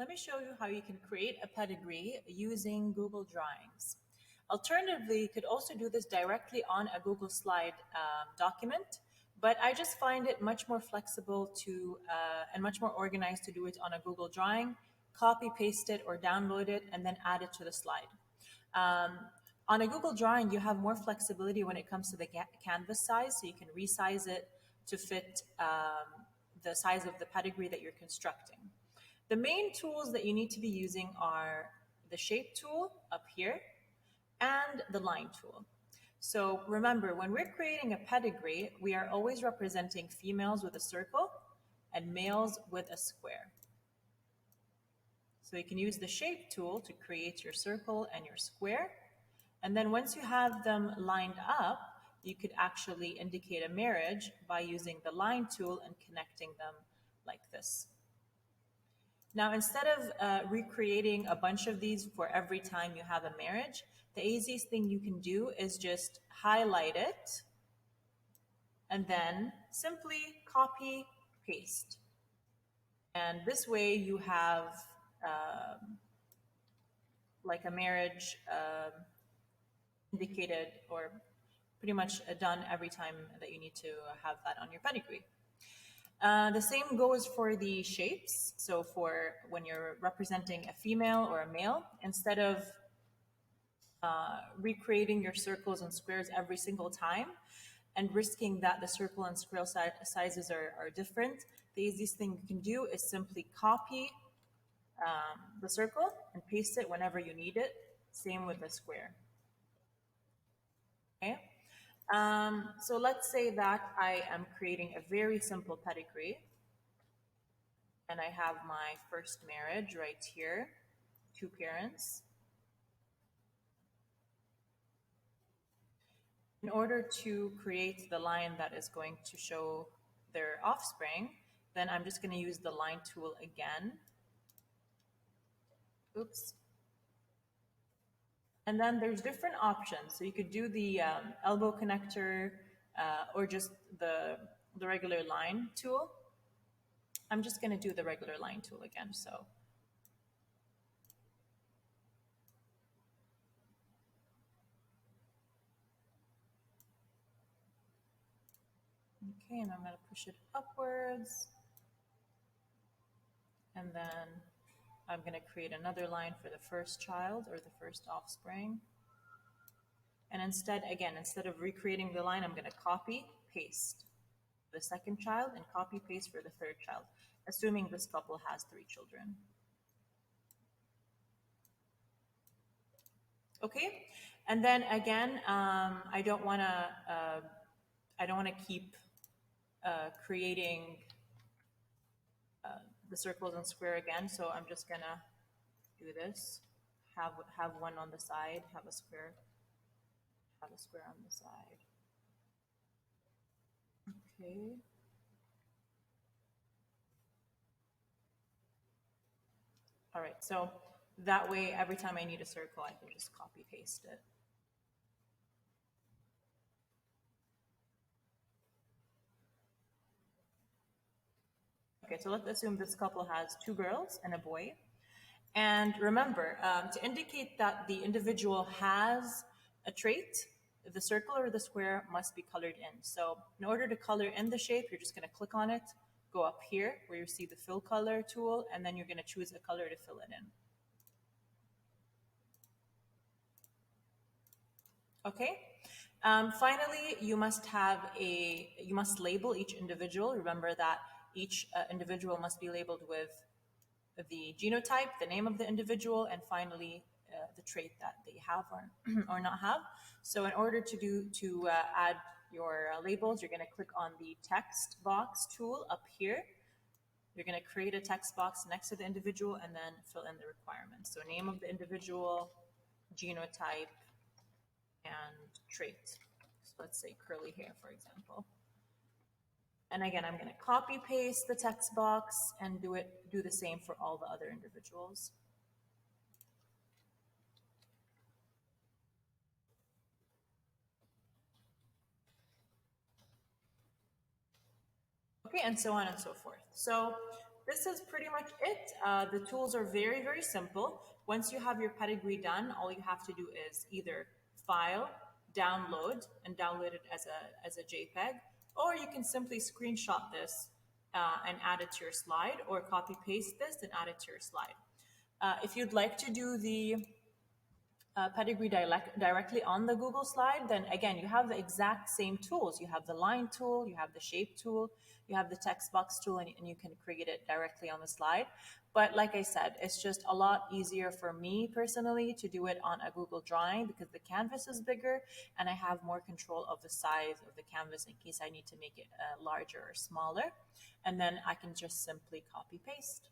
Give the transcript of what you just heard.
Let me show you how you can create a pedigree using Google Drawings. Alternatively, you could also do this directly on a Google Slide document, but I just find it much more flexible and much more organized to do it on a Google Drawing, copy, paste it, or download it, and then add it to the slide. On a Google Drawing, you have more flexibility when it comes to the canvas size, so you can resize it to fit the size of the pedigree that you're constructing. The main tools that you need to be using are the shape tool up here and the line tool. So remember, when we're creating a pedigree, we are always representing females with a circle and males with a square. So you can use the shape tool to create your circle and your square. And then once you have them lined up, you could actually indicate a marriage by using the line tool and connecting them like this. Now, instead of recreating a bunch of these for every time you have a marriage, the easiest thing you can do is just highlight it and then simply copy, paste. And this way you have like a marriage indicated or pretty much done every time that you need to have that on your pedigree. The same goes for the shapes. So for when you're representing a female or a male, instead of recreating your circles and squares every single time and risking that the circle and square sizes are different, the easiest thing you can do is simply copy the circle and paste it whenever you need it. Same with the square. Okay. So let's say that I am creating a very simple pedigree and I have my first marriage right here, 2 parents. In order to create the line that is going to show their offspring, then I'm just going to use the line tool again. Oops. And then there's different options. So you could do the elbow connector or just the regular line tool. I'm just going to do the regular line tool again. So okay, and I'm going to push it upwards. And then I'm going to create another line for the first child or the first offspring. And instead of recreating the line, I'm going to copy, paste the second child and copy, paste for the third child, assuming this couple has 3 children. Okay, and then again, I don't want to keep creating the circles and square again, so I'm just gonna do this. Have one on the side, have a square on the side. Okay. All right, so that way, every time I need a circle, I can just copy paste it. Okay, so let's assume this couple has 2 girls and a boy. And remember, to indicate that the individual has a trait, the circle or the square must be colored in. So in order to color in the shape, you're just going to click on it, go up here where you see the fill color tool, and then you're going to choose a color to fill it in. Okay. Finally, you must label each individual. Remember that each individual must be labeled with the genotype, the name of the individual, and finally the trait that they have or not have. So in order to add your labels, you're going to click on the text box tool up here. You're going to create a text box next to the individual and then fill in the requirements. So name of the individual, genotype, and trait. So let's say curly hair, for example. And again, I'm going to copy paste the text box and do the same for all the other individuals. Okay, and so on and so forth. So This is pretty much it. The tools are very, very simple. Once you have your pedigree done, all you have to do is either file, download, and download it as a JPEG, or you can simply screenshot this and add it to your slide, or copy paste this and add it to your slide. If you'd like to do the Pedigree directly on the Google slide, then again, you have the exact same tools. You have the line tool, you have the shape tool, you have the text box tool, and you can create it directly on the slide. But like I said, it's just a lot easier for me personally to do it on a Google drawing because the canvas is bigger and I have more control of the size of the canvas in case I need to make it larger or smaller. And then I can just simply copy paste.